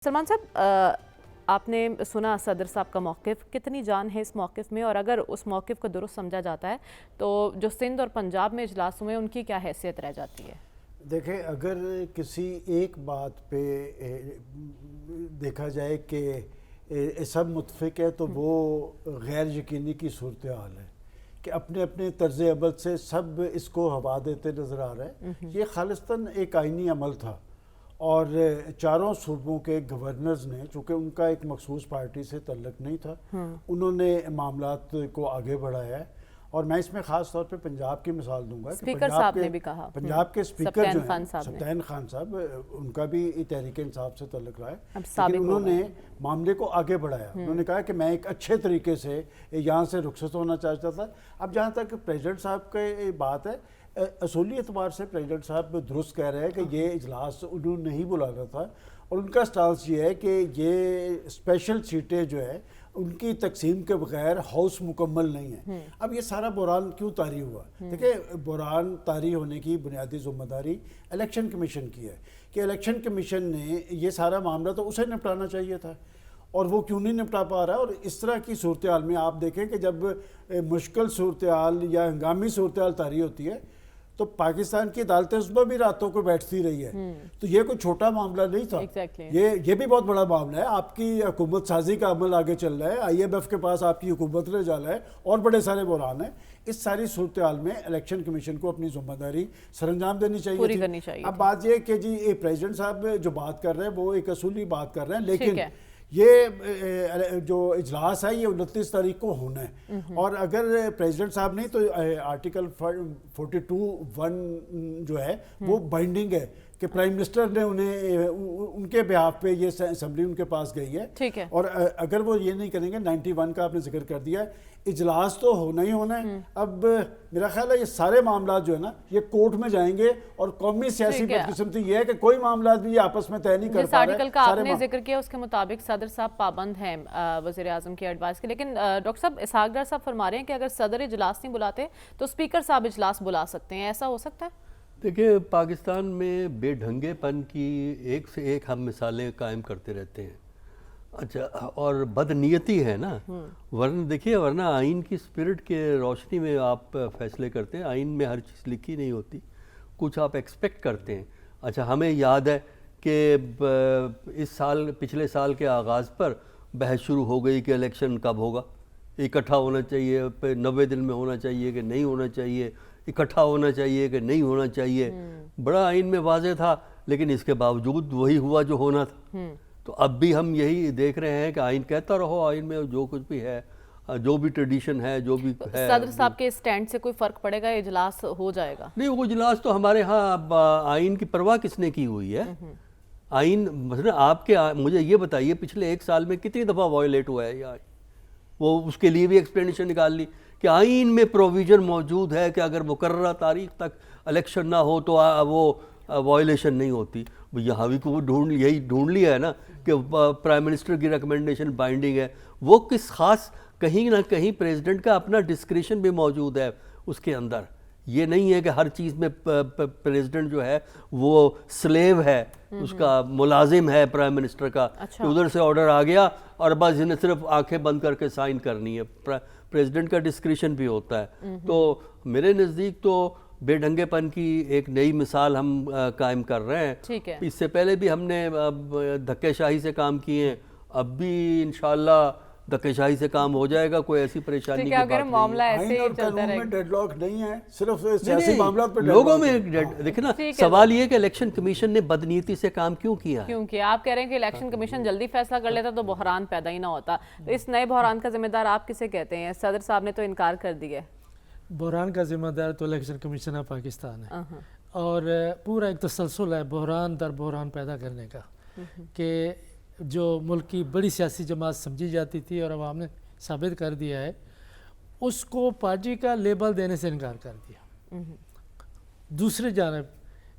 सलमान साहब, आपने सुना सदर साहब का मौक़िफ़, कितनी जान है इस मौक़िफ़ में, और अगर उस मौक़िफ़ को दुरुस्त समझा जाता है तो जो सिंध और पंजाब में इजलास हुए उनकी क्या हैसियत रह जाती है? देखें, अगर किसी एक बात पे देखा जाए कि सब मुत्फिक है तो वो गैर यकीनी की सूरत हाल है कि अपने अपने तर्ज अमल से सब इसको हवा देते नज़र आ रहे हैं। ये खालिस्तान एक आइनी अमल था और चारों सूबों के गवर्नर्स ने, चूँकि उनका एक मखसूस पार्टी से तल्लुक़ नहीं था, उन्होंने मामलात को आगे बढ़ाया है। और मैं इसमें ख़ास तौर पे पंजाब की मिसाल दूंगा कि पंजाब के स्पीकर जो हैं सप्तान खान साहब, उनका भी तहरीक इंसाफ से तल्लुक़ रहा है, लेकिन उन्होंने मामले को आगे बढ़ाया। उन्होंने कहा कि मैं एक अच्छे तरीके से यहाँ से रुखसत होना चाहता था। अब जहाँ तक प्रेसिडेंट साहब की बात है, असूली एतबार से प्रेसिडेंट साहब दुरुस्त कह रहे हैं कि ये इजलास उन्होंने नहीं बुलाना था, और उनका स्टांस ये है कि ये स्पेशल सीटें जो है उनकी तकसीम के बगैर हाउस मुकम्मल नहीं है। अब ये सारा बुरान क्यों तारी हुआ? देखिए, बुरान तारी होने की बुनियादी जिम्मेदारी इलेक्शन कमीशन की है कि इलेक्शन कमीशन ने ये सारा मामला तो उसे निपटाना चाहिए था, और वो क्यों नहीं निपटा पा रहा है। और इस तरह की सूरत हाल में आप देखें कि जब मुश्किल सूरत हाल या हंगामी सूरत हाल तारी होती है तो पाकिस्तान की अदालतें उसमें भी रातों को बैठती रही है। तो ये कोई छोटा मामला नहीं था। ये भी बहुत बड़ा मामला है। आपकी हुकूमत साजी का अमल आगे चल रहा है, IMF के पास आपकी हुकूमत ने जाला है, और बड़े सारे बुरान है। इस सारी सूरत हाल में इलेक्शन कमीशन को अपनी जिम्मेदारी सरअंजाम देनी चाहिए। अब बात ये कि जी प्रेसिडेंट साहब जो बात कर रहे हैं वो एक असूली बात कर रहे हैं, लेकिन ये जो इजलास है ये 29 तारीख को होना है, और अगर प्रेसिडेंट साहब नहीं तो आर्टिकल 42(1) जो है वो बाइंडिंग है कि प्राइम मिनिस्टर ने उन्हें उनके बिहाफ पे ये असेंबली उनके पास गई है। ठीक है। और अगर वो ये नहीं करेंगे, 91 का आपने जिक्र कर दिया, इजलास तो होना ही होना है। अब मेरा ख्याल है ये सारे मामला जो है ना ये कोर्ट में जाएंगे, और कौमी सियासी बदकिस्मती ये है कि कोई मामला भी आपस में तय नहीं कर पा रहे। आर्टिकल का आपने जिक्र किया उसके मुताबिक सदर साहब पाबंद हैं वज़ीर आज़म की एडवाइस के, लेकिन डॉक्टर साहब इसहाक डार साहब फरमा रहे हैं कि अगर सदर इजलास नहीं बुलाते तो स्पीकर साहब इजलास बुला सकते हैं, ऐसा हो सकता है? देखिए, पाकिस्तान में बेढंगेपन की एक से एक हम मिसालें कायम करते रहते हैं। अच्छा, और बदनीयती है ना, वरना देखिए, वरना आइन की स्पिरिट के रोशनी में आप फैसले करते हैं। आइन में हर चीज़ लिखी नहीं होती, कुछ आप एक्सपेक्ट करते हैं। अच्छा, हमें याद है कि इस साल, पिछले साल के आगाज़ पर बहस शुरू हो गई कि इलेक्शन कब होगा, इकट्ठा होना चाहिए, 90 दिन में होना चाहिए कि नहीं होना चाहिए, इकट्ठा होना चाहिए कि नहीं होना चाहिए। बड़ा आइन में वाज़ेह था, लेकिन इसके बावजूद वही हुआ जो होना था। तो अब भी हम यही देख रहे हैं कि आइन कहता रहो, आइन में जो कुछ भी है, जो भी ट्रेडिशन है, जो भी है। सदर साहब के स्टैंड से कोई फ़र्क पड़ेगा? इजलास हो जाएगा? नहीं, वो इजलास तो हमारे यहाँ आइन की परवाह किसने की हुई है? आइन मतलब आपके, मुझे ये बताइए पिछले 1 साल में कितनी दफ़ा वायलेट हुआ है या वो उसके लिए भी एक्सप्लेनेशन निकाल ली कि आइन में प्रोविज़न मौजूद है कि अगर मुकर्ररा तारीख तक इलेक्शन ना हो तो वो वायलेशन नहीं होती। यहाँ भी को यही ढूंढ लिया है ना कि प्राइम मिनिस्टर की रिकमेंडेशन बाइंडिंग है। वो किस खास, कहीं ना कहीं प्रेसिडेंट का अपना डिस्क्रिशन भी मौजूद है उसके अंदर। ये नहीं है कि हर चीज़ में प्रेसिडेंट जो है वो स्लेव है, उसका मुलाजिम है प्राइम मिनिस्टर का। अच्छा। उधर से ऑर्डर आ गया और बस इन्हें सिर्फ आंखें बंद करके साइन करनी है। प्रेसिडेंट का डिस्क्रिशन भी होता है। तो मेरे नज़दीक तो बेढंगेपन की एक नई मिसाल हम कायम कर रहे हैं। ठीक है। इससे पहले भी हमने धक्केशाही से काम किए हैं, अब भी इंशाल्लाह धक्केशाही से काम हो जाएगा। कोई ऐसी परेशानी की बात मामला ऐसे ही चलता रहेगा। डेडलॉक नहीं है, सिर्फ सियासी मामला पे लोगों में देखिए ना, सवाल ये कि इलेक्शन कमीशन ने बदनीयती से काम क्यों किया? क्योंकि आप कह रहे हैं कि इलेक्शन कमीशन जल्दी फैसला कर लेता तो बहरान पैदा ही ना होता। तो इस नए बहरान का जिम्मेदार आप किसे कहते हैं? सदर साहब ने तो इनकार कर दिया। बहरान का जिम्मेदार तो इलेक्शन कमीशन ऑफ पाकिस्तान है, और पूरा एक तसलसल है बहरान दर बहरान पैदा करने का, कि जो मुल्क की बड़ी सियासी जमात समझी जाती थी और अवाम ने साबित कर दिया है, उसको पार्टी का लेबल देने से इनकार कर दिया। दूसरी जानब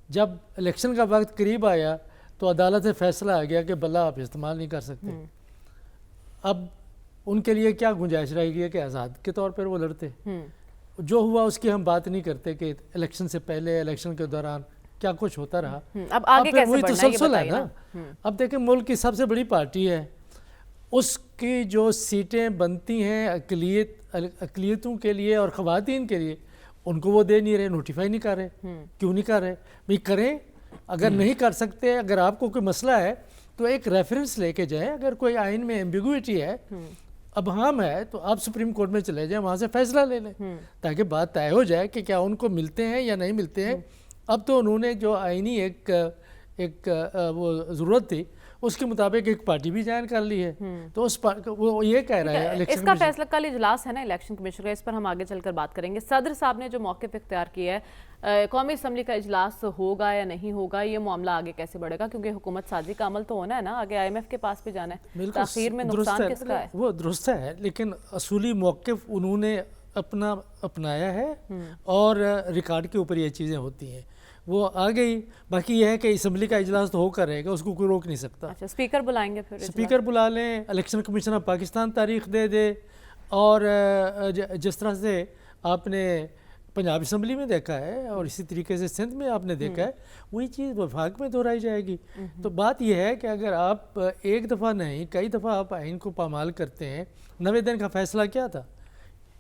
जब इलेक्शन का वक्त करीब आया तो अदालत से फैसला आ गया कि बल्ला आप इस्तेमाल नहीं कर सकते। अब उनके लिए क्या गुंजाइश रहेगी कि आज़ाद के तौर पर वो लड़ते। जो हुआ उसकी हम बात नहीं करते कि इलेक्शन से पहले, इलेक्शन के दौरान کیا کچھ ہوتا رہا. اب آگے پھر کیسے وہی بڑھنا ہے یہ تسلسل ہے بتائیے نا. نا. اب دیکھیں ملک کی سب سے بڑی پارٹی ہے, اس کی جو سیٹیں بنتی ہیں اقلیتوں کے لیے اور خواتین کے لیے, ان کو وہ دے نہیں رہے, نوٹیفائی نہیں کر رہے. کیوں نہیں کر رہے بھئی؟ کریں. اگر نہیں کر سکتے, اگر آپ کو کوئی مسئلہ ہے تو ایک ریفرنس لے کے جائیں. اگر کوئی آئین میں ایمبیگوٹی ہے, ابہام ہے, تو آپ سپریم کورٹ میں چلے جائیں, وہاں سے فیصلہ لے لیں تاکہ بات طے ہو جائے کہ کیا ان کو ملتے ہیں یا نہیں ملتے ہیں. اب تو انہوں نے جو آئینی ایک وہ ضرورت تھی اس کے مطابق ایک پارٹی بھی جوائن کر لی ہے. تو وہ یہ کہہ رہا ہے اس کا فیصلہ کل اجلاس ہے نا الیکشن کمیشن کا, اس پر ہم آگے چل کر بات کریں گے. صدر صاحب نے جو موقف اختیار کیا ہے, قومی اسمبلی کا اجلاس ہوگا یا نہیں ہوگا, یہ معاملہ آگے کیسے بڑھے گا؟ کیونکہ حکومت سازی کا عمل تو ہونا ہے نا, آگے IMF کے پاس بھی جانا ہے. تاخیر میں نقصان کس کا ہے؟ وہ درست ہے, لیکن اصولی موقف انہوں نے اپنایا ہے اور ریکارڈ کے اوپر یہ چیزیں ہوتی ہیں, وہ آ گئی. باقی یہ ہے کہ اسمبلی کا اجلاس تو ہو کر رہے گا, اس کو کوئی روک نہیں سکتا. اچھا, اسپیکر بلائیں گے؟ پھر اسپیکر بلا لیں, الیکشن کمیشن آف پاکستان تاریخ دے دے. اور جس طرح سے آپ نے پنجاب اسمبلی میں دیکھا ہے اور اسی طریقے سے سندھ میں آپ نے دیکھا ہے, وہی چیز وفاق میں دہرائی جائے گی. تو بات یہ ہے کہ اگر آپ ایک دفعہ نہیں کئی دفعہ آپ آئین کو پامال کرتے ہیں. 90 دن کا فیصلہ کیا تھا؟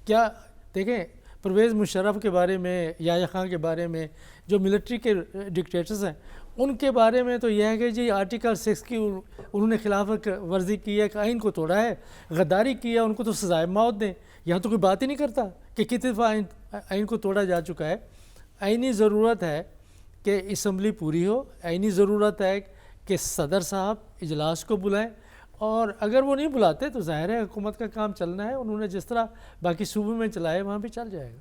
کیا دیکھیں, پرویز مشرف کے بارے میں, یحییٰ خان کے بارے میں, جو ملٹری کے ڈکٹیٹرز ہیں, ان کے بارے میں تو یہ ہے کہ جی آرٹیکل 6 کی انہوں نے خلاف ورزی کی ہے, آئین کو توڑا ہے, غداری کی ہے, ان کو تو سزائے موت دیں. یہاں تو کوئی بات ہی نہیں کرتا کہ کتنی دفعہ آئین کو توڑا جا چکا ہے. آئینی ضرورت ہے کہ اسمبلی پوری ہو, آئینی ضرورت ہے کہ صدر صاحب اجلاس کو بلائیں, اور اگر وہ نہیں بلاتے تو ظاہر ہے حکومت کا کام چلنا ہے. انہوں نے جس طرح باقی صوبوں میں چلائے وہاں بھی چل جائے گا.